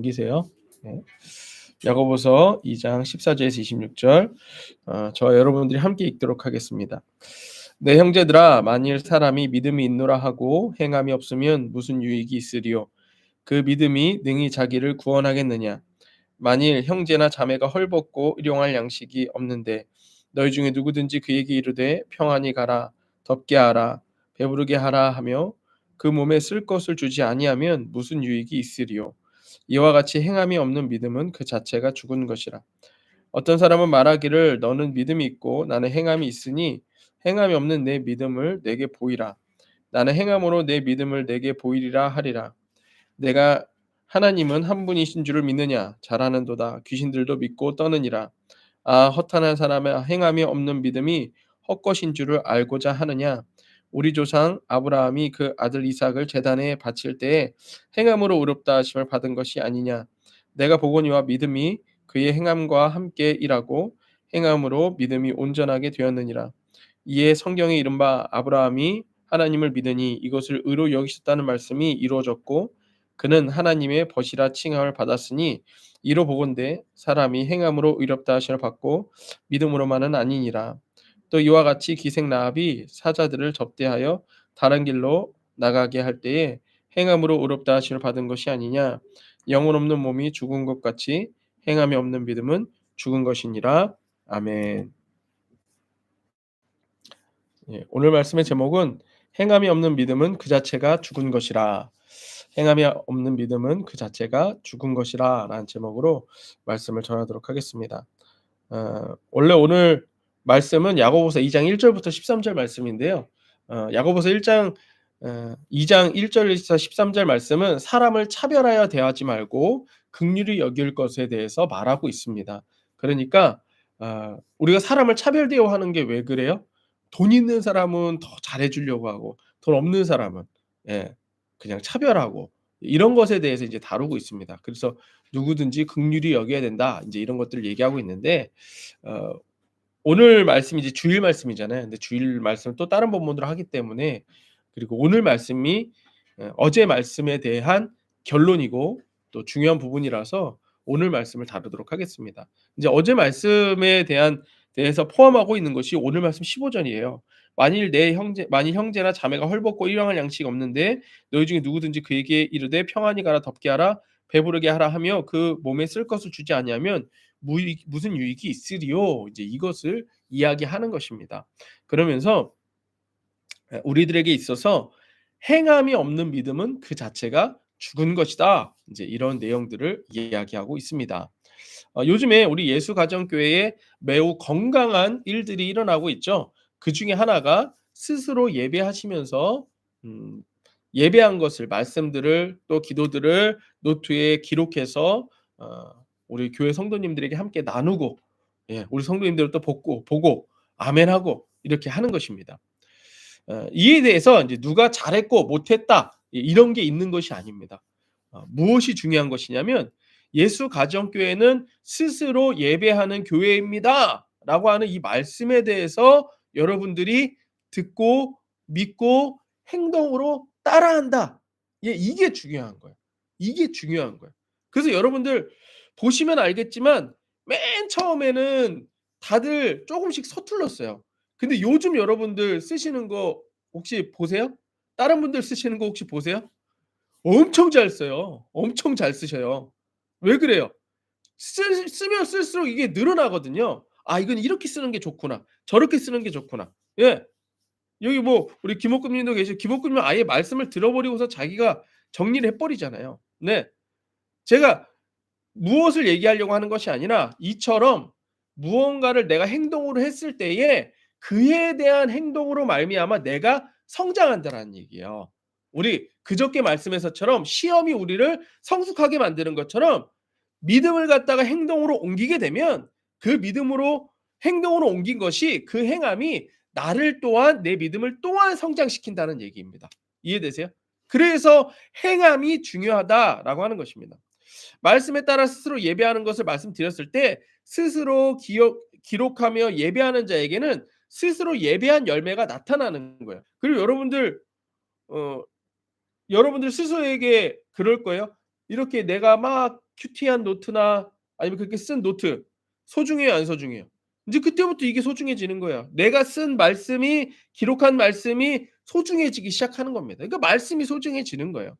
넘기세요. 네. 야고보서 2장 14절에서 26절 저와 여러분들이 함께 읽도록 하겠습니다. 내 형제들아 만일 사람이 믿음이 있노라 하고 행함이 없으면 무슨 유익이 있으리요 그 믿음이 능히 자기를 구원하겠느냐 만일 형제나 자매가 헐벗고 일용할 양식이 없는데 너희 중에 누구든지 그에게 이르되 평안히 가라 덥게 하라 배부르게 하라 하며 그 몸에 쓸 것을 주지 아니하면 무슨 유익이 있으리요 이와 같이 행함이 없는 믿음은 그 자체가 죽은 것이라. 어떤 사람은 말하기를 너는 믿음이 있고 나는 행함이 있으니 행함이 없는 내 믿음을 내게 보이라. 나는 행함으로 내 믿음을 내게 보이리라 하리라. 내가 하나님은 한 분이신 줄을 믿느냐? 잘하는도다. 귀신들도 믿고 떠느니라. 아, 허탄한 사람의 행함이 없는 믿음이 헛것인 줄을 알고자 하느냐? 우리 조상 아브라함이 그 아들 이삭을 제단에 바칠 때에 행함으로 의롭다 하심을 받은 것이 아니냐? 내가 보거니와 믿음이 그의 행함과 함께 일하고 행함으로 믿음이 온전하게 되었느니라. 이에 성경에 이른바 아브라함이 하나님을 믿으니 이것을 의로 여기셨다는 말씀이 이루어졌고 그는 하나님의 벗이라 칭함을 받았으니 이로 보건대 사람이 행함으로 의롭다 하심을 받고 믿음으로만은 아니니라. 또 이와 같이 기생 라합이 사자들을 접대하여 다른 길로 나가게 할 때에 행함으로 의롭다 하심을 받은 것이 아니냐. 영혼 없는 몸이 죽은 것 같이 행함이 없는 믿음은 죽은 것이니라. 아멘. 예, 오늘 말씀의 제목은 행함이 없는 믿음은 그 자체가 죽은 것이라. 행함이 없는 믿음은 그 자체가 죽은 것이라 라는 제목으로 말씀을 전하도록 하겠습니다. 원래 오늘 말씀은 야고보서 2장 1절부터 13절 말씀인데요. 야고보서 1장 2장 1절에서 13절 말씀은 사람을 차별하여 대하지 말고 긍휼히 여길 것에 대해서 말하고 있습니다. 그러니까 우리가 사람을 차별 대우하는 게 왜 그래요? 돈 있는 사람은 더 잘해 주려고 하고 돈 없는 사람은 예 그냥 차별하고 이런 것에 대해서 이제 다루고 있습니다. 그래서 누구든지 긍휼히 여겨야 된다. 인제 이런 것들을 얘기하고 있는데 어 오늘 말씀이 이제 주일 말씀이잖아요. 근데 주일 말씀을 또 다른 본문으로 하기 때문에 그리고 오늘 말씀이 어제 말씀에 대한 결론이고 또 중요한 부분이라서 오늘 말씀을 다루도록 하겠습니다. 이제 어제 말씀에 대해서 포함하고 있는 것이 오늘 말씀 15절이에요. 만일 형제나 자매가 헐벗고 일용할 양식이 없는데 너희 중에 누구든지 그에게 이르되 평안히 가라 덥게 하라 배부르게 하라 하며 그 몸에 쓸 것을 주지 아니하면 무슨 유익이 있으리요. 이제 이것을 이야기하는 것입니다. 그러면서 우리들에게 있어서 행함이 없는 믿음은 그 자체가 죽은 것이다. 이제 이런 내용들을 이야기하고 있습니다. 요즘에 우리 예수가정교회에 매우 건강한 일들이 일어나고 있죠. 그중에 하나가 스스로 예배하시면서 음 예배한 것을 말씀들을 또 기도들을 노트에 기록해서 우리 교회 성도님들에게 함께 나누고 예 우리 성도님들을 또 보고 아멘하고 이렇게 하는 것입니다. 이에 대해서 인제 누가 잘했고 못했다 이런 게 있는 것이 아닙니다. 무엇이 중요한 것이냐면 "예수 가정교회는 스스로 예배하는 교회입니다."라고 하는 이 말씀에 대해서 여러분들이 듣고 믿고 행동으로 따라한다. 예 이게 중요한 거예요. 이게 중요한 거예요. 그래서 여러분들 보시면 알겠지만 맨 처음에는 다들 쪼금씩 서툴렀어요. 근데 요즘 여러분들 쓰시는 거 혹시 보세요? 다른 분들 쓰시는 거 혹시 보세요? 엄청 잘 써요. 엄청 잘 쓰셔요. 왜 그래요? 쓰면 쓸수록 이게 늘어나거든요. '아 이건 이렇게 쓰는 게 좋구나. 저렇게 쓰는 게 좋구나.' 예. 여기 뭐 우리 김옥금 님도 김옥금 님은 아예 말씀을 들어버리고서 자기가 정리를 해 버리잖아요. 네. 제가 무엇을 얘기하려고 하는 것이 아니라 이처럼 무언가를 내가 행동으로 했을 때에 그에 대한 행동으로 말미암아 내가 성장한다라는 얘기예요. 우리 그저께 말씀에서처럼 시험이 우리를 성숙하게 만드는 것처럼 믿음을 갖다가 행동으로 옮기게 되면 그 믿음으로 행동으로 옮긴 것이 그 행함이 나를 또한 내 믿음을 또한 성장시킨다는 얘기입니다. 이해되세요? 그래서 행함이 중요하다라고 하는 것입니다. 말씀에 따라 스스로 예배하는 것을 말씀드렸을 때 스스로 기록하며 예배하는 자에게는 스스로 예배한 열매가 나타나는 거예요. 그리고 어 여러분들 스스로에게 그럴 거예요. 이렇게 내가 막 큐티한 노트나 아니면 그렇게 쓴 노트 소중해요, 안 소중해요? 인제 그때부터 이게 소중해지는 거예요. 내가 쓴 말씀이 기록한 말씀이 소중해지기 시작하는 겁니다. 그러니까 말씀이 소중해지는 거예요.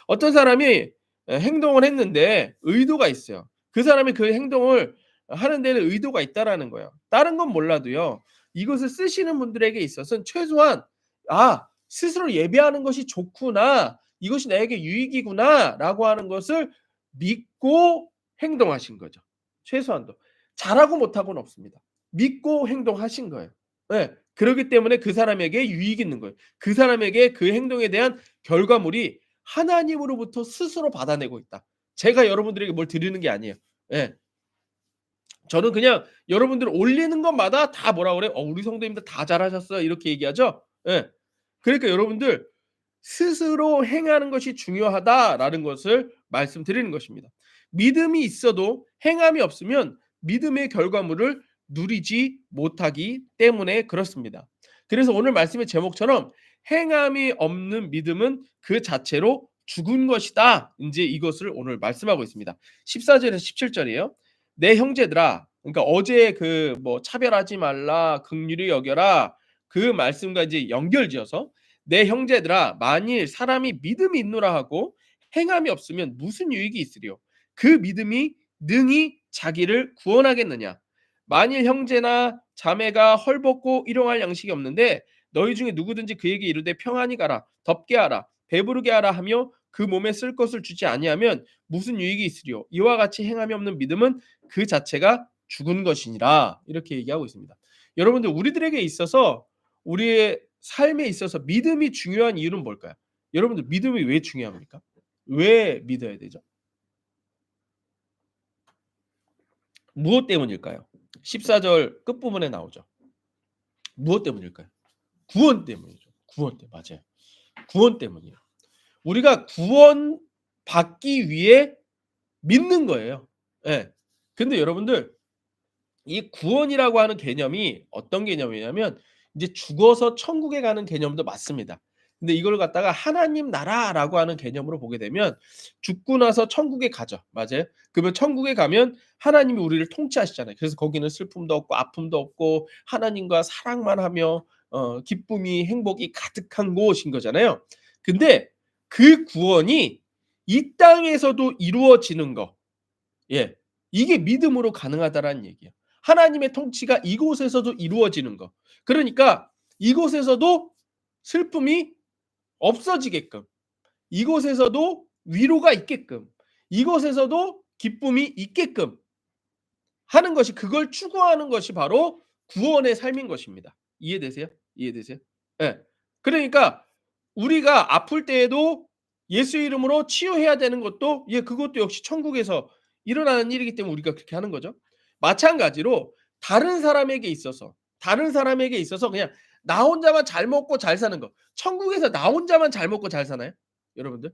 어떤 사람이 행동을 했는데 의도가 있어요. 그 사람이 그 행동을 하는 데는 의도가 있다라는 거예요. 다른 건 몰라도요. 이것을 쓰시는 분들에게 있어서는 최소한 '아 스스로 예배하는 것이 좋구나. 이것이 나에게 유익이구나.'라고 하는 것을 믿고 행동하신 거죠. 최소한도. 잘하고 못하고는 없습니다. 믿고 행동하신 거예요. 예. 그러기 때문에 그 사람에게 유익이 있는 거예요. 그 사람에게 그 행동에 대한 결과물이 하나님으로부터 스스로 받아내고 있다. 제가 여러분들에게 뭘 드리는 게 아니에요. 예. 저는 그냥 여러분들 올리는 것마다 다 뭐라 그래요? 우리 성도님들 다 잘하셨어요." 이렇게 얘기하죠. 예. 그러니까 여러분들 스스로 행하는 것이 중요하다라는 것을 말씀드리는 것입니다. 믿음이 있어도 행함이 없으면 믿음의 결과물을 누리지 못하기 때문에 그렇습니다. 그래서 오늘 말씀의 제목처럼 행함이 없는 믿음은 그 자체로 죽은 것이다. 인제 이것을 오늘 말씀하고 있습니다. 14 절에서 17 절이에요. "내 형제들아" 그러니까 어제 그 뭐 "차별하지 말라. 긍휼히 여겨라." 그 말씀과 이제 연결지어서 "내 형제들아 만일 사람이 믿음이 있노라 하고 행함이 없으면 무슨 유익이 있으리요? 그 믿음이 능히 자기를 구원하겠느냐? 만일 형제나 자매가 헐벗고 일용할 양식이 없는데 너희 중에 누구든지 그에게 이르되 평안히 가라 덥게 하라 배부르게 하라 하며 그 몸에 쓸 것을 주지 아니하면 무슨 유익이 있으리요? 이와 같이 행함이 없는 믿음은 그 자체가 죽은 것이니라." 이렇게 얘기하고 있습니다. 여러분들 우리들에게 있어서 우리의 삶에 있어서 믿음이 중요한 이유는 뭘까요? 여러분들 믿음이 왜 중요합니까? 왜 믿어야 되죠? 무엇 때문일까요? 14절 끝부분에 나오죠. 무엇 때문일까요? 구원 때문이죠. 구원 때문 맞아요. 구원 때문이에요. 우리가 구원받기 위해 믿는 거예요. 예. 근데 여러분들 이 구원이라고 하는 개념이 어떤 개념이냐면 이제 죽어서 천국에 가는 개념도 맞습니다. 근데 이걸 갖다가 하나님 나라라고 하는 개념으로 보게 되면 죽고 나서 천국에 가죠. 맞아요. 그러면 천국에 가면 하나님이 우리를 통치하시잖아요. 그래서 거기는 슬픔도 없고 아픔도 없고 하나님과 사랑만 하며 기쁨이 행복이 가득한 곳인 거잖아요. 근데 그 구원이 이 땅에서도 이루어지는 거. 예. 이게 믿음으로 가능하다라는 얘기예요. 하나님의 통치가 이곳에서도 이루어지는 거. 그러니까 이곳에서도 슬픔이 없어지게끔, 이곳에서도 위로가 있게끔, 이곳에서도 기쁨이 있게끔 하는 것이 그걸 추구하는 것이 바로 구원의 삶인 것입니다. 이해되세요? 이해되세요? 예. 그러니까 우리가 아플 때에도 예수 이름으로 치유해야 되는 것도 그것도 역시 천국에서 일어나는 일이기 때문에 우리가 그렇게 하는 거죠. 마찬가지로 다른 사람에게 있어서 그냥 나 혼자만 잘 먹고 잘 사는 거. 천국에서 나 혼자만 잘 먹고 잘 사나요? 여러분들?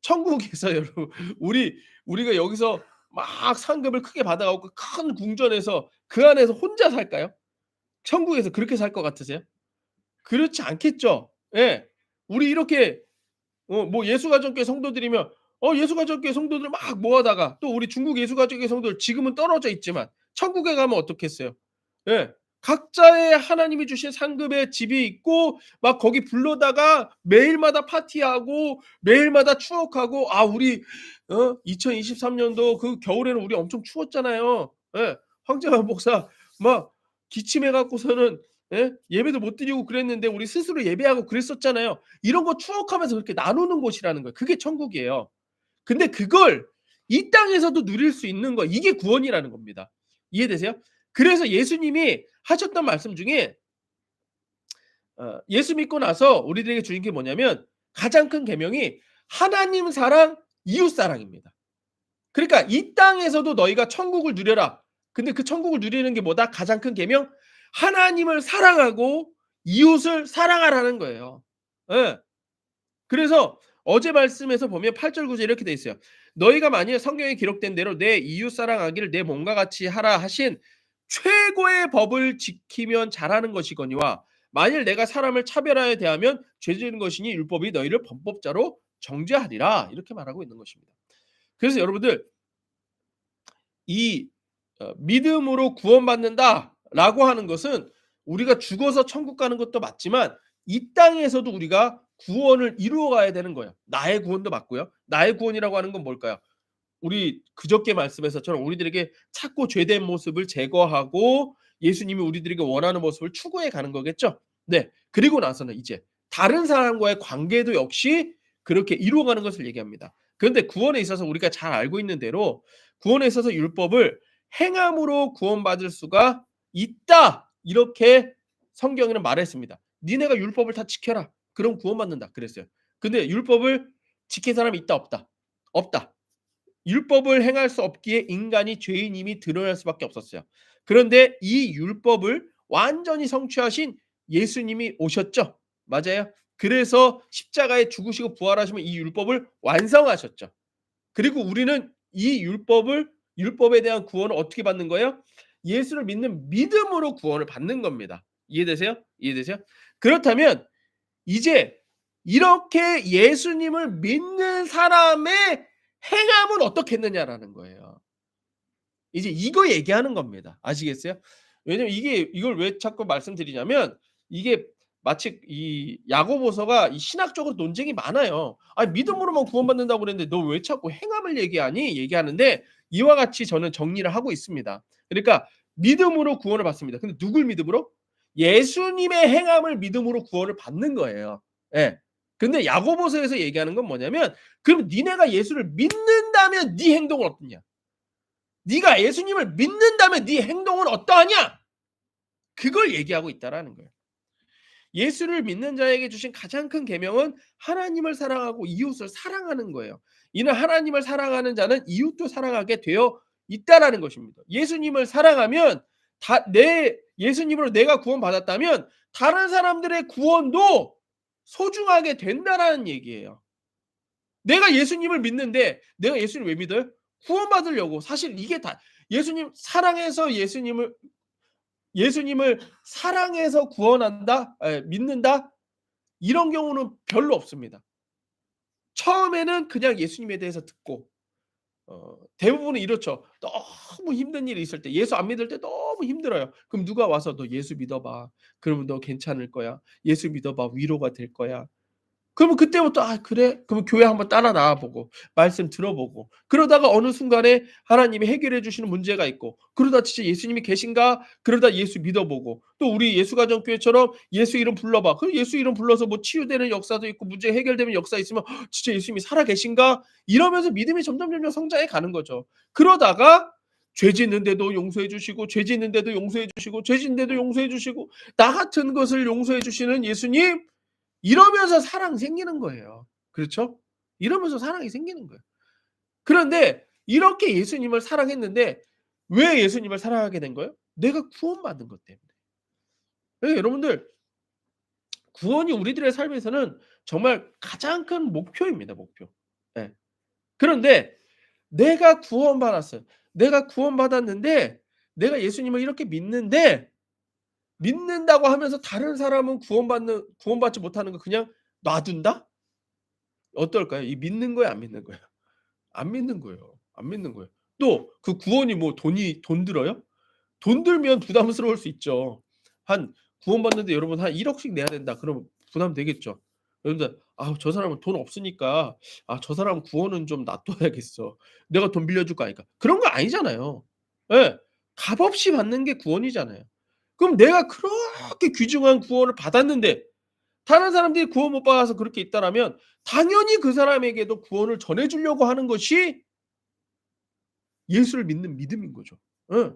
천국에서 여러분 우리가 여기서 막 상급을 크게 받아 갖고 큰 궁전에서 그 안에서 혼자 살까요? 천국에서 그렇게 살 것 같으세요? 그렇지 않겠죠. 예. 우리 이렇게 뭐 예수가족교회 성도들이면 예수가족교회 성도들 막 모아다가 또 우리 중국 예수가족교회 성도들 지금은 떨어져 있지만 천국에 가면 어떻겠어요? 예. 각자의 하나님이 주신 상급의 집이 있고 막 거기 불러다가 매일마다 파티하고 매일마다 추억하고 우리 2023 년도 그 겨울에는 우리 엄청 추웠잖아요. 예. 황재환 목사 막 기침해 갖고서는 예배도 못 드리고 그랬는데 우리 스스로 예배하고 그랬었잖아요. 이런 거 추억하면서 그렇게 나누는 곳이라는 거예요. 그게 천국이에요. 근데 그걸 이 땅에서도 누릴 수 있는 거 이게 구원이라는 겁니다. 이해되세요? 그래서 예수님이 하셨던 말씀 중에 예수 믿고 나서 우리들에게 주신 게 뭐냐면 가장 큰 계명이 하나님 사랑, 이웃 사랑입니다. 그러니까 이 땅에서도 너희가 천국을 누려라. 근데 그 천국을 누리는 게 뭐다? 가장 큰 계명? 하나님을 사랑하고 이웃을 사랑하라는 거예요. 예. 그래서 어제 말씀에서 보면 8절 9절 이렇게 돼 있어요. "너희가 만일 성경에 기록된 대로 내 이웃 사랑하기를 내 몸과 같이 하라 하신 최고의 법을 지키면 잘하는 것이거니와 만일 내가 사람을 차별하여 대하면 죄 지은 것이니 율법이 너희를 범법자로 정죄하리라." 이렇게 말하고 있는 것입니다. 그래서 여러분들 이 믿음으로 구원받는다라고 하는 것은 우리가 죽어서 천국 가는 것도 맞지만 이 땅에서도 우리가 구원을 이루어 가야 되는 거예요. 나의 구원도 맞고요. 나의 구원이라고 하는 건 뭘까요? 우리 그저께 말씀에서처럼 우리들에게 찾고 죄된 모습을 제거하고 예수님이 우리들에게 원하는 모습을 추구해 가는 거겠죠. 네. 그리고 나서는 이제 다른 사람과의 관계도 역시 그렇게 이루어가는 것을 얘기합니다. 그런데 구원에 있어서 우리가 잘 알고 있는 대로 구원에 있어서 율법을 행함으로 구원받을 수가 있다. 이렇게 성경에는 말했습니다. 니네가 율법을 다 지켜라. 그럼 구원받는다. 그랬어요. 근데 율법을 지킨 사람이 있다 없다? 없다. 율법을 행할 수 없기에 인간이 죄인임이 드러날 수밖에 없었어요. 그런데 이 율법을 완전히 성취하신 예수님이 오셨죠. 맞아요. 그래서 십자가에 죽으시고 부활하시면 이 율법을 완성하셨죠. 그리고 우리는 이 율법에 대한 구원을 어떻게 받는 거예요? 예수를 믿는 믿음으로 구원을 받는 겁니다. 이해되세요? 이해되세요? 그렇다면 이제 이렇게 예수님을 믿는 사람의 행함은 어떻겠느냐라는 거예요. 이제 이거 얘기하는 겁니다. 아시겠어요? 왜냐면 이걸 왜 자꾸 말씀드리냐면 이게 마치 이 야고보서가 이 신학적으로 논쟁이 많아요. "아니 믿음으로만 구원받는다고 그랬는데 너 왜 자꾸 행함을 얘기하니?" 얘기하는데 이와 같이 저는 정리를 하고 있습니다. 그러니까 믿음으로 구원을 받습니다. 근데 누굴 믿음으로? 예수님의 행함을 믿음으로 구원을 받는 거예요. 예. 근데 야고보서에서 얘기하는 건 뭐냐면 "그럼 니네가 예수를 믿는다면 네 행동은 어떠냐? 네가 예수님을 믿는다면 네 행동은 어떠하냐?" 그걸 얘기하고 있다라는 거예요. 예수를 믿는 자에게 주신 가장 큰 계명은 하나님을 사랑하고 이웃을 사랑하는 거예요. 이는 하나님을 사랑하는 자는 이웃도 사랑하게 되어 있다라는 것입니다. 예수님을 사랑하면 예수님으로 내가 구원받았다면 다른 사람들의 구원도 소중하게 된다라는 얘기예요. 내가 예수님을 믿는데 내가 예수님 왜 믿어요? 구원받으려고. 사실 이게 다 예수님을 사랑해서 구원한다? 믿는다? 이런 경우는 별로 없습니다. 처음에는 그냥 예수님에 대해서 듣고 대부분은 이렇죠. 너무 힘든 일이 있을 때 예수 안 믿을 때 너무 힘들어요. 그럼 누가 와서 "너 예수 믿어 봐. 그러면 너 괜찮을 거야. 예수 믿어 봐. 위로가 될 거야." 그러면 그때부터 '아 그래?' 그러면 교회 한번 따라 나와 보고 말씀 들어보고 그러다가 어느 순간에 하나님이 해결해 주시는 문제가 있고 그러다 진짜 '예수님이 계신가?' 그러다 예수 믿어 보고 또 우리 예수가정교회처럼 "예수 이름 불러 봐." 그 예수 이름 불러서 뭐 치유되는 역사도 있고 문제 해결되는 역사 있으면 '진짜 예수님이 살아 계신가?' 이러면서 믿음이 점점 성장해 가는 거죠. 그러다가 죄 짓는데도 용서해 주시고 죄 짓는데도 용서해 주시고 죄 짓는데도 용서해 주시고 나 같은 것을 용서해 주시는 예수님 이러면서 사랑이 생기는 거예요. 그렇죠? 이러면서 사랑이 생기는 거예요. 그런데 이렇게 예수님을 사랑했는데 왜 예수님을 사랑하게 된 거예요? 내가 구원받은 것 때문에. 예 여러분들 구원이 우리들의 삶에서는 정말 가장 큰 목표입니다, 목표. 예. 그런데 내가 구원받았어요. 내가 구원받았는데 내가 예수님을 이렇게 믿는다고 하면서 다른 사람은 구원받지 못하는 거 그냥 놔둔다? 어떨까요? 이 믿는 거예요, 안 믿는 거예요? 안 믿는 거예요. 안 믿는 거예요. 또 그 구원이 뭐 돈 들어요? 돈 들면 부담스러울 수 있죠. 한 구원받는데 여러분 한 1억 억씩 내야 된다. 그러면 부담되겠죠. 여러분들 '아 저 사람은 돈 없으니까 아 저 사람 구원은 좀 놔둬야겠어. 내가 돈 빌려줄 거 아니까.' 그런 거 아니잖아요. 예. 값없이 받는 게 구원이잖아요. 그럼 내가 그렇게 귀중한 구원을 받았는데 다른 사람들이 구원 못 받아서 그렇게 있다라면 당연히 그 사람에게도 구원을 전해 주려고 하는 것이 예수를 믿는 믿음인 거죠. 예.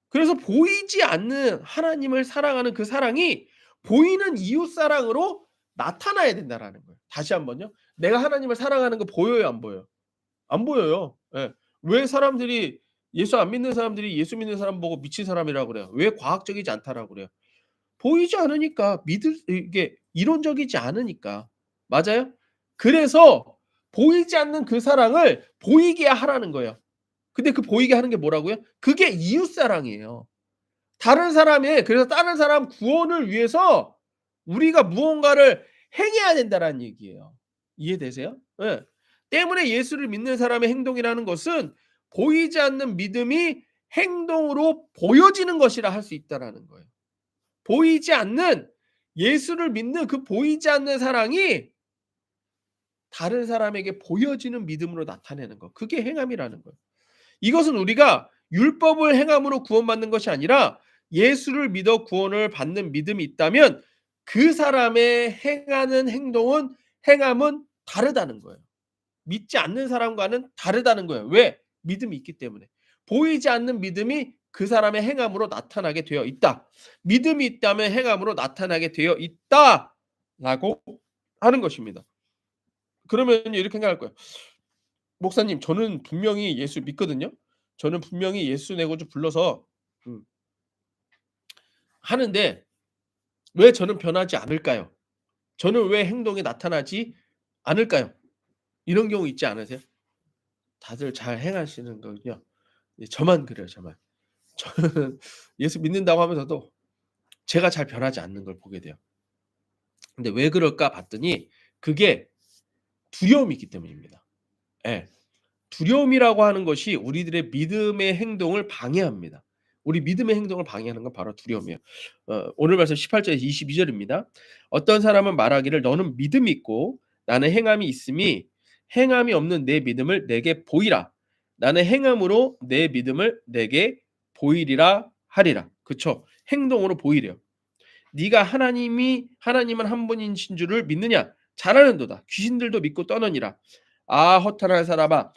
그래서 보이지 않는 하나님을 사랑하는 그 사랑이 보이는 이웃 사랑으로 나타나야 된다라는 거예요. 다시 한번요. 내가 하나님을 사랑하는 거 보여요, 안 보여요? 안 보여요. 예. 왜 사람들이 예수 안 믿는 사람들이 예수 믿는 사람 보고 미친 사람이라고 그래요? 왜 과학적이지 않다라고 그래요? 보이지 않으니까 이게 이론적이지 않으니까. 맞아요? 그래서 보이지 않는 그 사랑을 보이게 하라는 거예요. 근데 그 보이게 하는 게 뭐라고요? 그게 이웃 사랑이에요. 그래서 다른 사람 구원을 위해서 우리가 무언가를 행해야 된다라는 얘기예요. 이해되세요? 예. 때문에 예수를 믿는 사람의 행동이라는 것은 보이지 않는 믿음이 행동으로 보여지는 것이라 할 수 있다라는 거예요. 보이지 않는 예수를 믿는 그 보이지 않는 사랑이 다른 사람에게 보여지는 믿음으로 나타내는 것. 그게 행함이라는 거예요. 이것은 우리가 율법을 행함으로 구원받는 것이 아니라 예수를 믿어 구원을 받는 믿음이 있다면 그 사람의 행하는 행함은 다르다는 거예요. 믿지 않는 사람과는 다르다는 거예요. 왜? 믿음이 있기 때문에. 보이지 않는 믿음이 그 사람의 행함으로 나타나게 되어 있다. 믿음이 있다면 행함으로 나타나게 되어 있다라고 하는 것입니다. 그러면 이렇게 생각할 거예요. 목사님, 저는 분명히 예수 믿거든요. 저는 분명히 예수 내 구주 불러서 음 하는데 왜 저는 변하지 않을까요? 저는 왜 행동에 나타나지 않을까요? 이런 경우 있지 않으세요? 다들 잘 행하시는 거군요. 예, 저만 그래요, 저만. 저는 예수 믿는다고 하면서도 제가 잘 변하지 않는 걸 보게 돼요. 근데 왜 그럴까 봤더니 그게 두려움이 있기 때문입니다. 예. 두려움이라고 하는 것이 우리들의 믿음의 행동을 방해합니다. 우리 믿음의 행동을 방해하는 건 바로 두려움이에요. 오늘 말씀 18 절에서 22 절입니다. 어떤 사람은 말하기를 너는 믿음이 있고 나는 행함이 있음이 행함이 없는 내 믿음을 내게 보이라. 나는 행함으로 내 믿음을 내게 보이리라 하리라. 그쵸? 행동으로 보이래요. 네가 하나님은 한 분이신 줄을 믿느냐? 잘하는도다. 귀신들도 믿고 떠느니라. 아 허탄한 사람아,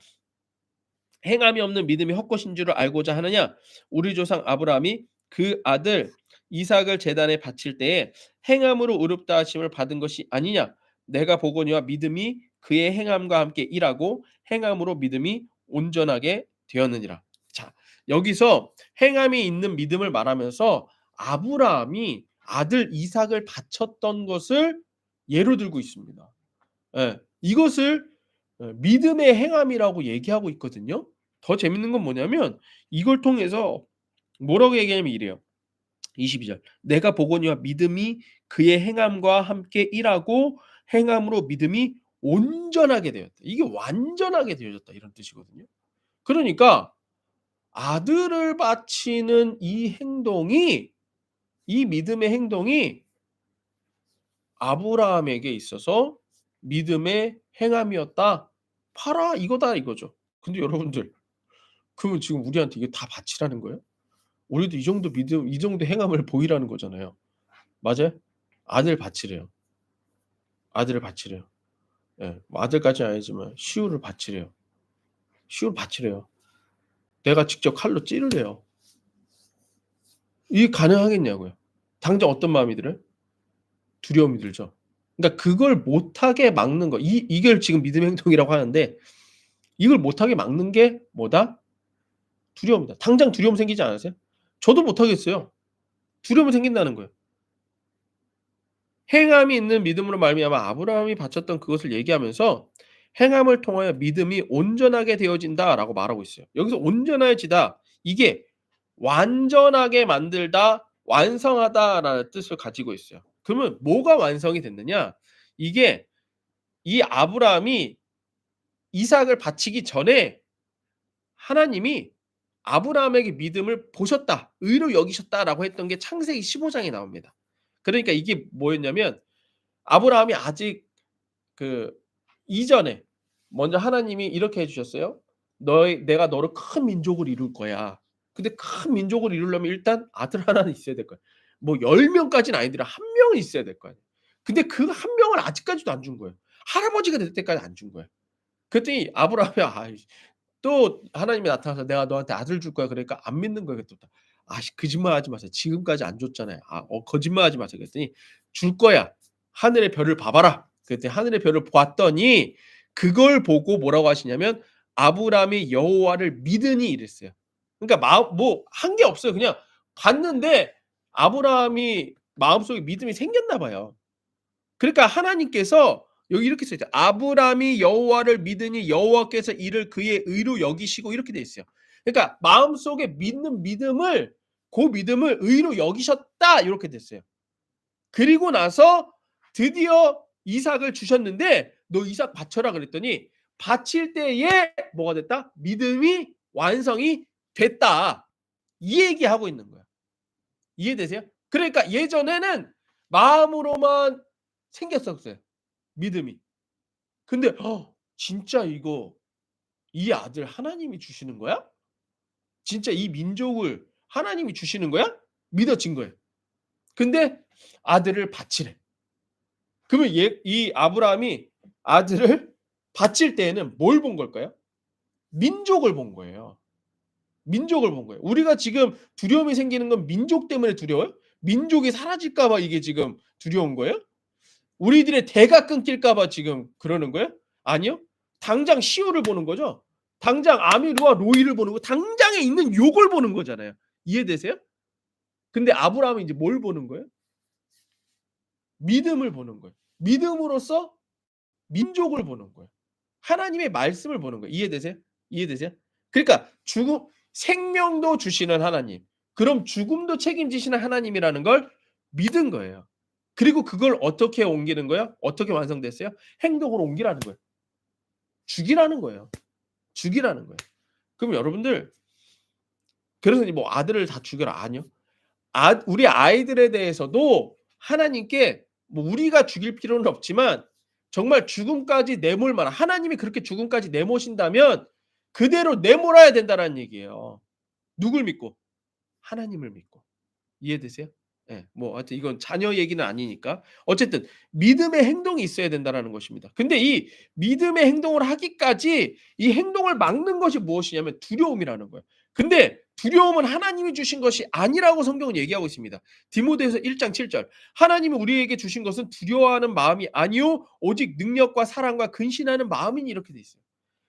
행함이 없는 믿음이 헛것인 줄을 알고자 하느냐? 우리 조상 아브라함이 그 아들 이삭을 제단에 바칠 때에 행함으로 의롭다 하심을 받은 것이 아니냐? 내가 보거니와 믿음이 그의 행함과 함께 일하고 행함으로 믿음이 온전하게 되었느니라. 자, 여기서 행함이 있는 믿음을 말하면서 아브라함이 아들 이삭을 바쳤던 것을 예로 들고 있습니다. 예. 이것을 믿음의 행함이라고 얘기하고 있거든요. 더 재밌는 건 뭐냐면 이걸 통해서 뭐라고 얘기하냐면 이래요. 22 절. "내가 보거니와 믿음이 그의 행함과 함께 일하고 행함으로 믿음이 온전하게 되었다." 이게 완전하게 되어졌다 이런 뜻이거든요. 그러니까 아들을 바치는 이 믿음의 행동이 아브라함에게 있어서 믿음의 행함이었다. "봐라 이거다." 이거죠. 근데 여러분들, 그러면 지금 우리한테 이게 다 바치라는 거예요? 우리도 이 정도 믿음, 이 정도 행함을 보이라는 거잖아요. 맞아요? 아들 바치래요. 아들을 바치래요. 예. 뭐 아들까지는 아니지만 시우를 바치래요. 시우를 바치래요. 내가 직접 칼로 찌르래요. 이게 가능하겠냐고요. 당장 어떤 마음이 들어요? 두려움이 들죠. 그러니까 그걸 못하게 막는 거, 이걸 지금 믿음의 행동이라고 하는데 이걸 못하게 막는 게 뭐다? 두려움이다. 당장 두려움 생기지 않으세요? 저도 못하겠어요. 두려움이 생긴다는 거예요. 행함이 있는 믿음으로 말미암아 아브라함이 바쳤던 그것을 얘기하면서 행함을 통하여 믿음이 온전하게 되어진다라고 말하고 있어요. 여기서 온전해지다, 이게 완전하게 만들다, 완성하다라는 뜻을 가지고 있어요. 그러면 뭐가 완성이 됐느냐? 이게 이 아브라함이 이삭을 바치기 전에 하나님이 아브라함에게 믿음을 보셨다, 의로 여기셨다라고 했던 게 창세기 15 장에 나옵니다. 그러니까 이게 뭐였냐면 아브라함이 아직 그 이전에 먼저 하나님이 이렇게 해 주셨어요. 내가 너를 큰 민족을 이룰 거야." 근데 큰 민족을 이루려면 일단 아들 하나는 있어야 될 거야. 뭐 10 명까지는 아니더라. 1 명은 있어야 될 거야. 근데 그 1 명을 아직까지도 안 준 거예요. 할아버지가 될 때까지 안 준 거예요. 그랬더니 아브라함이 또 하나님이 나타나서 "내가 너한테 아들 줄 거야." 그러니까 안 믿는 거예요 그때부터. 거짓말하지 마세요. 지금까지 안 줬잖아요. 거짓말하지 마세요." 그랬더니 "줄 거야. 하늘의 별을 봐 봐라." 그랬더니 하늘의 별을 보았더니 그걸 보고 뭐라고 하시냐면 "아브라함이 여호와를 믿으니." 이랬어요. 그러니까 뭐 한 게 없어요. 그냥 봤는데 아브라함이 마음속에 믿음이 생겼나 봐요. 그러니까 하나님께서 여기 이렇게 써 있죠. "아브라함이 여호와를 믿으니 여호와께서 이를 그의 의로 여기시고." 이렇게 돼 있어요. 그러니까 마음속에 믿는 믿음을, 그 믿음을 의로 여기셨다 이렇게 됐어요. 그리고 나서 드디어 이삭을 주셨는데 "너 이삭 바쳐라." 그랬더니 바칠 때에 뭐가 됐다? 믿음이 완성이 됐다. 이 얘기하고 있는 거야. 이해되세요? 그러니까 예전에는 마음으로만 생겼었어요. 믿음이. 근데 진짜 이거 이 아들 하나님이 주시는 거야? 진짜 이 민족을 하나님이 주시는 거야? 믿어진 거예요. 근데 아들을 바치래. 그러면 이 아브라함이 아들을 바칠 때에는 뭘 본 걸까요? 민족을 본 거예요. 민족을 본 거예요. 우리가 지금 두려움이 생기는 건 민족 때문에 두려워요? 민족이 사라질까 봐 이게 지금 두려운 거예요? 우리들의 대가 끊길까 봐 지금 그러는 거예요? 아니요. 당장 시오를 보는 거죠. 당장 아미르와 로이를 보는 거, 당장에 있는 욕을 보는 거잖아요. 이해되세요? 근데 아브라함이 이제 뭘 보는 거예요? 믿음을 보는 거예요. 믿음으로써 민족을 보는 거예요. 하나님의 말씀을 보는 거예요. 이해되세요? 이해되세요? 그러니까 생명도 주시는 하나님, 그럼 죽음도 책임지시는 하나님이라는 걸 믿은 거예요. 그리고 그걸 어떻게 옮기는 거예요? 어떻게 완성됐어요? 행동으로 옮기라는 거예요. 죽이라는 거예요. 죽이라는 거예요. 그럼 여러분들, 그래서 뭐 아들을 다 죽여라 아니요. 우리 아이들에 대해서도 하나님께 뭐 우리가 죽일 필요는 없지만 정말 죽음까지 내몰 만한, 하나님이 그렇게 죽음까지 내모신다면 그대로 내몰아야 된다는 얘기예요. 누굴 믿고? 하나님을 믿고. 이해되세요? 예. 뭐 하여튼 이건 자녀 얘기는 아니니까. 어쨌든 믿음의 행동이 있어야 된다라는 것입니다. 근데 이 믿음의 행동을 하기까지 이 행동을 막는 것이 무엇이냐면 두려움이라는 거예요. 근데 두려움은 하나님이 주신 것이 아니라고 성경은 얘기하고 있습니다. 디모데후서 1장 7절. 하나님이 우리에게 주신 것은 두려워하는 마음이 아니요 오직 능력과 사랑과 근신하는 마음이니, 이렇게 돼 있어요.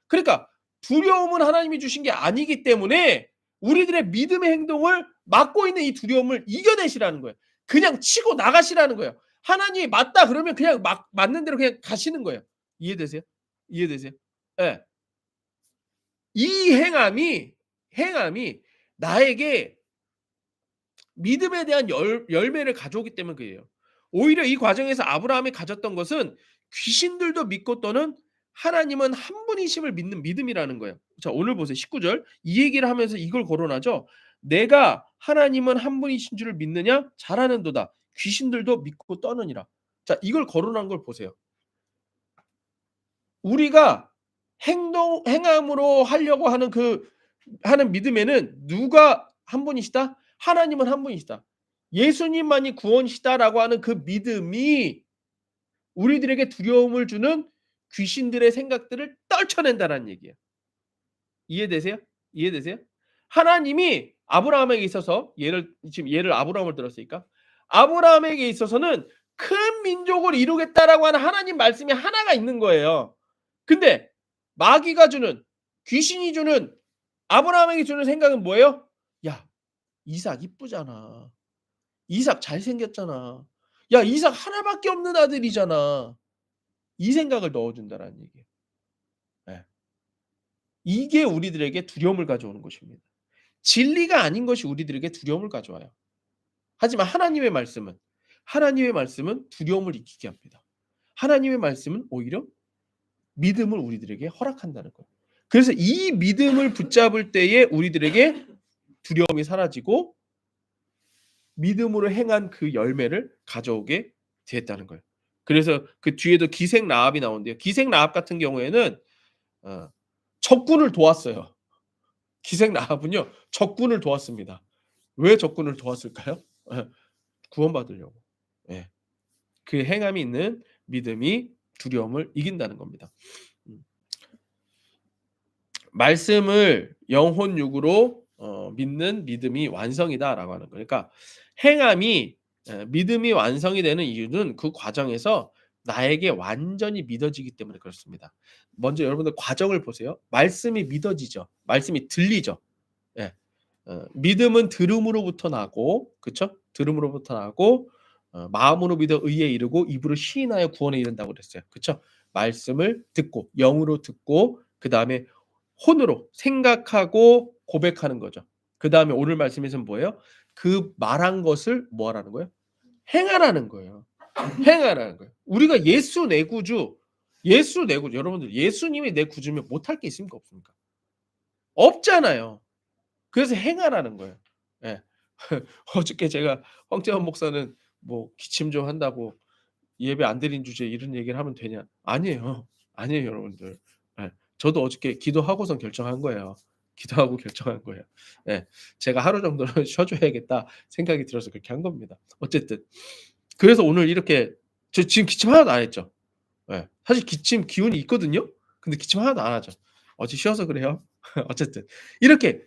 그러니까 두려움은 하나님이 주신 게 아니기 때문에 우리들의 믿음의 행동을 막고 있는 이 두려움을 이겨내시라는 거예요. 그냥 치고 나가시라는 거예요. 하나님이 맞다 그러면 그냥 맞는 대로 그냥 가시는 거예요. 이해되세요? 이해되세요? 예. 이 행함이 나에게 믿음에 대한 열매를 가져오기 때문에 그래요. 오히려 이 과정에서 아브라함이 가졌던 것은 귀신들도 믿고 떠는 하나님은 한 분이심을 믿는 믿음이라는 거예요. 자, 오늘 보세요. 19절. 이 얘기를 하면서 이걸 거론하죠. 내가 하나님은 한 분이신 줄을 믿느냐? 잘하는도다. 귀신들도 믿고 떠느니라. 자, 이걸 거론한 걸 보세요. 우리가 행함으로 하려고 하는 하는 믿음에는 누가 한 분이시다? 하나님은 한 분이시다. 예수님만이 구원이시다라고 하는 그 믿음이 우리들에게 두려움을 주는 귀신들의 생각들을 떨쳐낸다는 얘기예요. 이해되세요? 이해되세요? 하나님이 아브라함에게 있어서 지금 예를 아브라함을 들었으니까 아브라함에게 있어서는 큰 민족을 이루겠다라고 하는 하나님 말씀이 하나가 있는 거예요. 근데 마귀가 주는, 귀신이 주는, 아브라함에게 주는 생각은 뭐예요? 야, 이삭 이쁘잖아. 이삭 잘생겼잖아. 야, 이삭 하나밖에 없는 아들이잖아. 이 생각을 넣어준다라는 얘기예요. 네. 이게 우리들에게 두려움을 가져오는 것입니다. 진리가 아닌 것이 우리들에게 두려움을 가져와요. 하지만 하나님의 말씀은 두려움을 이기게 합니다. 하나님의 말씀은 오히려 믿음을 우리들에게 허락한다는 거예요. 그래서 이 믿음을 붙잡을 때에 우리들에게 두려움이 사라지고 믿음으로 행한 그 열매를 가져오게 됐다는 거예요. 그래서 그 뒤에도 기생 라합이 나오는데요. 기생 라합 같은 경우에는 적군을 도왔어요. 기생 라합은요, 적군을 도왔습니다. 왜 적군을 도왔을까요? 구원받으려고. 예. 그 행함이 있는 믿음이 두려움을 이긴다는 겁니다. 말씀을 영혼 육으로 믿는 믿음이 완성이다라고 하는 거예요. 그러니까 행함이 믿음이 완성이 되는 이유는 그 과정에서 나에게 완전히 믿어지기 때문에 그렇습니다. 먼저 여러분들 과정을 보세요. 말씀이 믿어지죠. 말씀이 들리죠. 예. 믿음은 들음으로부터 나고, 그렇죠? 들음으로부터 나고 마음으로 믿어 의에 이르고 입으로 시인하여 구원에 이른다고 그랬어요. 그렇죠? 말씀을 듣고 영으로 듣고 그다음에 혼으로 생각하고 고백하는 거죠. 그다음에 오늘 말씀에서는 뭐예요? 그 말한 것을 뭐 하라는 거예요? 행하라는 거예요. 행하라는 거예요. 우리가 예수 내 구주, 여러분들 예수님이 내 구주면 못할 게 있습니까? 없습니까? 없잖아요. 그래서 행하라는 거예요. 예. 어저께 제가 황재원 목사는 뭐 기침 좀 한다고 예배 안 드린 주제에 이런 얘기를 하면 되냐? 아니에요. 아니에요, 여러분들. 예. 저도 어저께 기도하고선 결정한 거예요. 기도하고 결정한 거예요. 예. 제가 '하루 정도는 쉬어 줘야겠다.' 생각이 들어서 그렇게 한 겁니다. 어쨌든 그래서 오늘 이렇게 저 지금 기침 하나도 안 했죠. 예. 사실 기침 기운이 있거든요. 근데 기침 하나도 안 하죠. 어제 쉬어서 그래요. 어쨌든 이렇게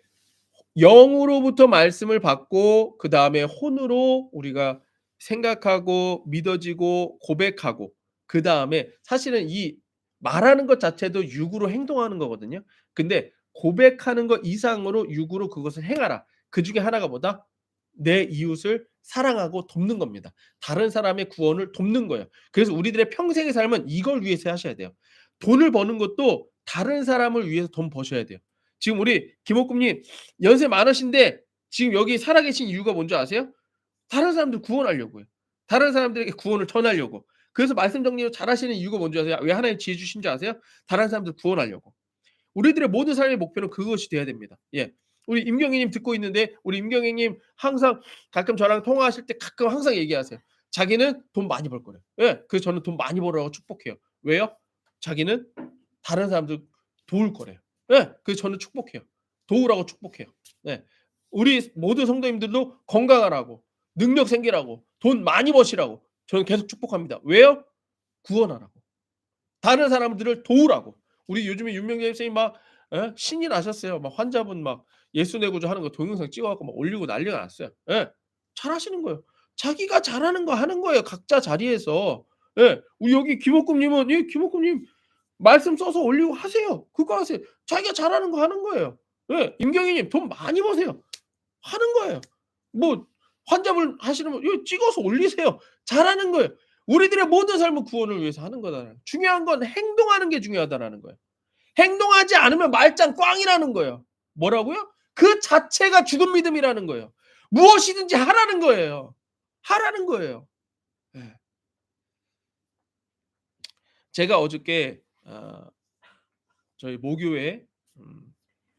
영으로부터 말씀을 받고 그다음에 혼으로 우리가 생각하고 믿어지고 고백하고 그다음에 사실은 이 말하는 것 자체도 육으로 행동하는 거거든요. 근데 고백하는 것 이상으로 육으로 그것을 행하라. 그중에 하나가 뭐다? 내 이웃을 사랑하고 돕는 겁니다. 다른 사람의 구원을 돕는 거예요. 그래서 우리들의 평생의 삶은 이걸 위해서 하셔야 돼요. 돈을 버는 것도 다른 사람을 위해서 돈 버셔야 돼요. 지금 우리 김옥금 님 연세 많으신데 지금 여기 살아계신 이유가 뭔지 아세요? 다른 사람들 구원하려고요. 다른 사람들에게 구원을 전하려고. 그래서 말씀 정리를 잘하시는 이유가 뭔지 아세요? 왜 하나님 지혜 주신 줄 아세요? 다른 사람들 구원하려고. 우리들의 모든 삶의 목표는 그것이 돼야 됩니다. 예. 우리 임경희 님 듣고 있는데 우리 임경희 님 항상 가끔 저랑 통화하실 때 가끔 항상 얘기하세요. 자기는 돈 많이 벌 거래요. 예. 그래서 저는 돈 많이 벌으라고 축복해요. 왜요? 자기는 다른 사람들 도울 거래요. 예. 그래서 저는 축복해요. 도우라고 축복해요. 예. 우리 모든 성도님들도 건강하라고, 능력 생기라고, 돈 많이 버시라고 저는 계속 축복합니다. 왜요? 구원하라고. 다른 사람들을 도우라고. 우리 요즘에 윤명재 선생님 막 신이 나셨어요. 막 환자분 막 예수 내고자 하는 거 동영상 찍어 갖고 막 올리고 난리가 났어요. 예. 잘하시는 거예요. 자기가 잘하는 거 하는 거예요, 각자 자리에서. 예. 우리 여기 김옥금 님은 예 김옥금 님 말씀 써서 올리고 하세요. 그거 하세요. 자기가 잘하는 거 하는 거예요. 예. 임경희 님 돈 많이 버세요. 하는 거예요. 뭐 환자분 하시는 분 이거 찍어서 올리세요. 잘하는 거예요. 우리들의 모든 삶은 구원을 위해서 하는 거다. 중요한 건 행동하는 게 중요하다라는 거예요. 행동하지 않으면 말짱 꽝이라는 거예요. 뭐라고요? 그 자체가 죽은 믿음이라는 거예요. 무엇이든지 하라는 거예요. 하라는 거예요. 예. 제가 어저께 저희 모교회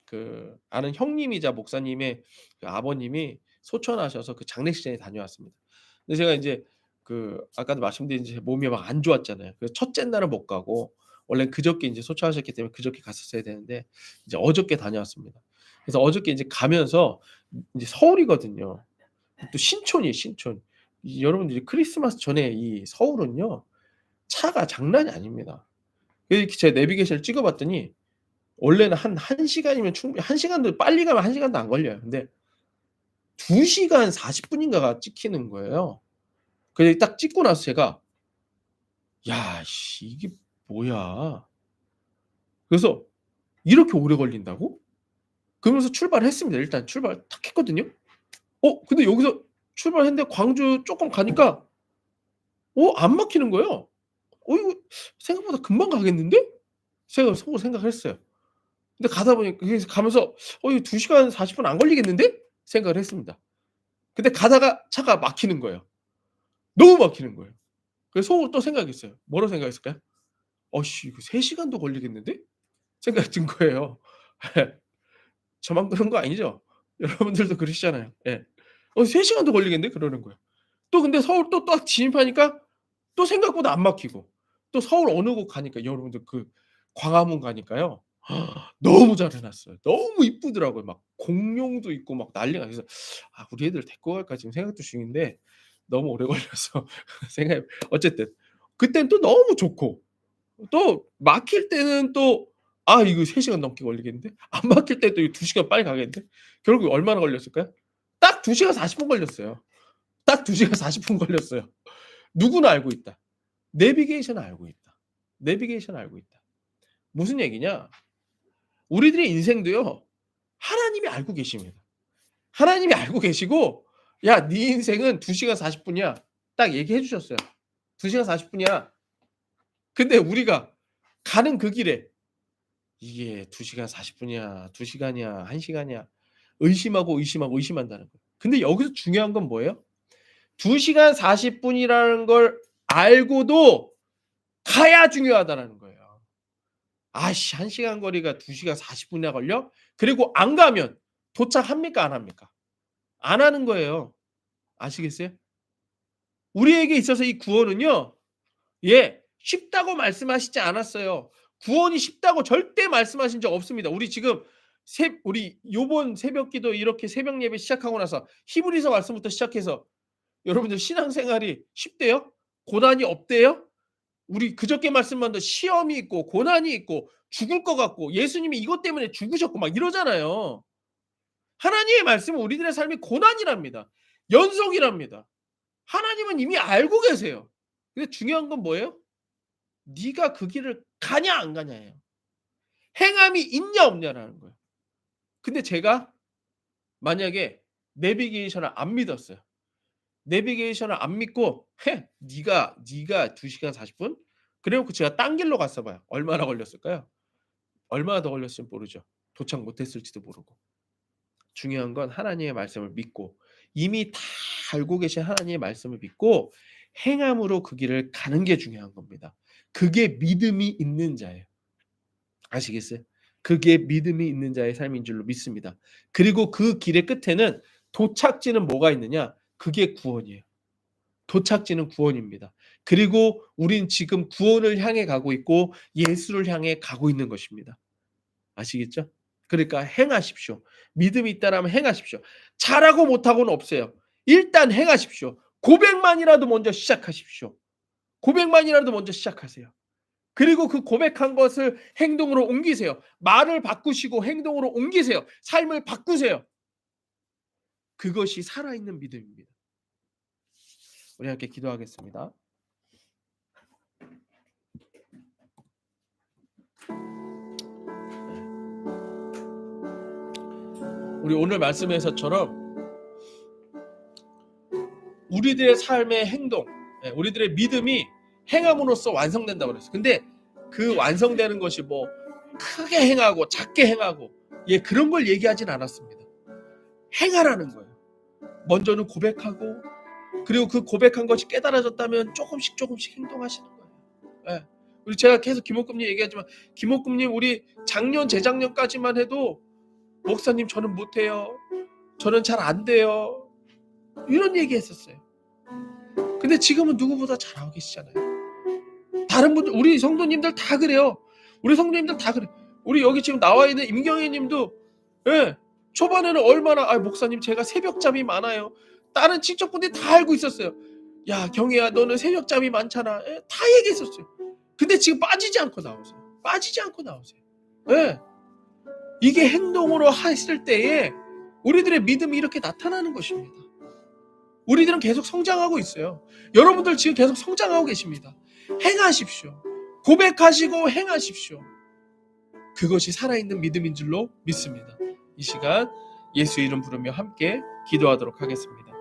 그 아는 형님이자 목사님의 그 아버님이 소천하셔서 그 장례식장에 다녀왔습니다. 근데 제가 인제 그 아까도 말씀드린 제 몸이 막 안 좋았잖아요. 그래서 첫째 날은 못 가고 원래는 그저께 인제 소천하셨기 때문에 그저께 갔었어야 되는데 이제 어저께 다녀왔습니다. 그래서 어저께 인제 가면서 인제 서울이거든요. 또 신촌이에요, 신촌. 이 여러분들이 크리스마스 전에 이 서울은요 차가 장난이 아닙니다. 그래서 이렇게 제가 내비게이션을 찍어 봤더니 원래는 한 1 시간이면 충분히 1 시간도 빨리 가면 1 시간도 안 걸려요. 근데 2 시간 40 분인가가 찍히는 거예요. 그래서 딱 찍고 나서 제가 '야 씨 이게 뭐야.' 그래서 '이렇게 오래 걸린다고?' 그러면서 출발했습니다. 일단 출발 탁 했거든요. 근데 여기서 출발했는데 광주 쪼끔 가니까 안 막히는 거예요. '이거 생각보다 금방 가겠는데?' 속으로 생각을 했어요. 근데 가다 보니까 그래서 가면서 '이거 2 시간 40분 안 걸리겠는데?' 생각을 했습니다. 근데 가다가 차가 막히는 거예요. 너무 막히는 거예요. 그래서 속으로 또 생각했어요. 뭐라고 생각했을까요? '어씨 이거 3 시간도 걸리겠는데?' 생각이 든 거예요. 예. 저만 그런 거 아니죠? 여러분들도 그러시잖아요. 예. 3 시간도 걸리겠는데?' 그러는 거예요. 또 근데 서울 또 딱 진입하니까 또 생각보다 안 막히고 또 서울 어느 곳 가니까 여러분들 그 광화문 가니까요. 너무 잘 해 놨어요. 너무 이쁘더라고요. 막 공룡도 있고 막 난리가 그래서 '아 우리 애들 데리고 갈까.' 지금 생각도 중인데 너무 오래 걸려서 생각이 어쨌든 그땐 또 너무 좋고 또 막힐 때는 또 '아 이거 3 시간 넘게 걸리겠는데?' 안 막힐 때 또 이 2 시간 빨리 가겠는데? 결국 얼마나 걸렸을까요? 딱 2 시간 40분 걸렸어요. 딱 2 시간 40분 걸렸어요. 누구나 알고 있다. 내비게이션은 알고 있다. 내비게이션은 알고 있다. 무슨 얘기냐? 우리들의 인생도요. 하나님이 알고 계십니다. 하나님이 알고 계시고 "야 네 인생은 2 시간 40 분이야." 딱 얘기해 주셨어요. "2 시간 40 분이야." 근데 우리가 가는 그 길에 이게 2 시간 40 분이야, 2 시간이야, 1 시간이야 의심하고, 의심하고, 의심한다는 거예요. 근데 여기서 중요한 건 뭐예요? 2 시간 40 분이라는 걸 알고도 가야 중요하다라는 거예요. '아씨 1 시간 거리가 2 시간 40 분이나 걸려? 그리고 안 가면 도착합니까 안 합니까? 안 하는 거예요. 아시겠어요? 우리에게 있어서 이 구원은요. 쉽다고 말씀하시지 않았어요. 구원이 쉽다고 절대 말씀하신 적 없습니다. 우리 지금 우리 요번 새벽기도 이렇게 새벽 예배 시작하고 나서 히브리서 말씀부터 시작해서 여러분들 신앙생활이 쉽대요? 고난이 없대요? 우리 그저께 말씀만 도 시험이 있고 고난이 있고 죽을 것 같고 예수님이 이것 때문에 죽으셨고 막 이러잖아요. 하나님의 말씀은 우리들의 삶이 고난이랍니다. 연속이랍니다. 하나님은 이미 알고 계세요. 근데 중요한 건 뭐예요? 네가 그 길을 가냐 안 가냐예요. 행함이 있냐 없냐라는 거예요. 근데 제가 만약에 내비게이션을 안 믿었어요. 내비게이션을 안 믿고 네가 2시간 40분? 그래 놓고 제가 딴 길로 갔어 봐요. 얼마나 걸렸을까요? 얼마나 더 걸렸을지 모르죠. 도착 못 했을지도 모르고. 중요한 건 하나님의 말씀을 믿고 이미 다 알고 계신 하나님의 말씀을 믿고 행함으로 그 길을 가는 게 중요한 겁니다. 그게 믿음이 있는 자예요. 아시겠어요? 그게 믿음이 있는 자의 삶인 줄로 믿습니다. 그리고 그 길의 끝에는 도착지는 뭐가 있느냐? 그게 구원이에요. 도착지는 구원입니다. 그리고 우린 지금 구원을 향해 가고 있고 예수를 향해 가고 있는 것입니다. 아시겠죠? 그러니까 행하십시오. 믿음이 있다라면 행하십시오. 잘하고 못하고는 없어요. 일단 행하십시오. 고백만이라도 먼저 시작하십시오. 고백만이라도 먼저 시작하세요. 그리고 그 고백한 것을 행동으로 옮기세요. 말을 바꾸시고 행동으로 옮기세요. 삶을 바꾸세요. 그것이 살아있는 믿음입니다. 우리 함께 기도하겠습니다. 우리 오늘 말씀에서처럼 우리들의 삶의 행동, 우리들의 믿음이 행함으로써 완성된다고 그랬어요. 근데 그 완성되는 것이 뭐 크게 행하고 작게 행하고 그런 걸 얘기하진 않았습니다. 행하라는 거예요. 먼저는 고백하고 그리고 그 고백한 것이 깨달아졌다면 조금씩 행동하시는 거예요. 우리 제가 계속 김옥금님 얘기하지만 김옥금님 우리 작년 재작년까지만 해도 목사님 저는 못해요. 저는 잘 안 돼요. 이런 얘기 했었어요. 근데 지금은 누구보다 잘하고 계시잖아요. 다른 분들 우리 성도님들 다 그래요. 우리 성도님들 다 그래. 우리 여기 지금 나와 있는 임경희 님도 초반에는 얼마나 목사님 제가 새벽잠이 많아요. 다른 친척분들이 다 알고 있었어요. 야 경희야 너는 새벽잠이 많잖아. 다 얘기했었어요. 근데 지금 빠지지 않고 나오세요. 이게 행동으로 했을 때에 우리들의 믿음이 이렇게 나타나는 것입니다. 우리들은 계속 성장하고 있어요. 여러분들 지금 계속 성장하고 계십니다. 행하십시오. 고백하시고 행하십시오. 그것이 살아있는 믿음인 줄로 믿습니다. 이 시간 예수 이름 부르며 함께 기도하도록 하겠습니다.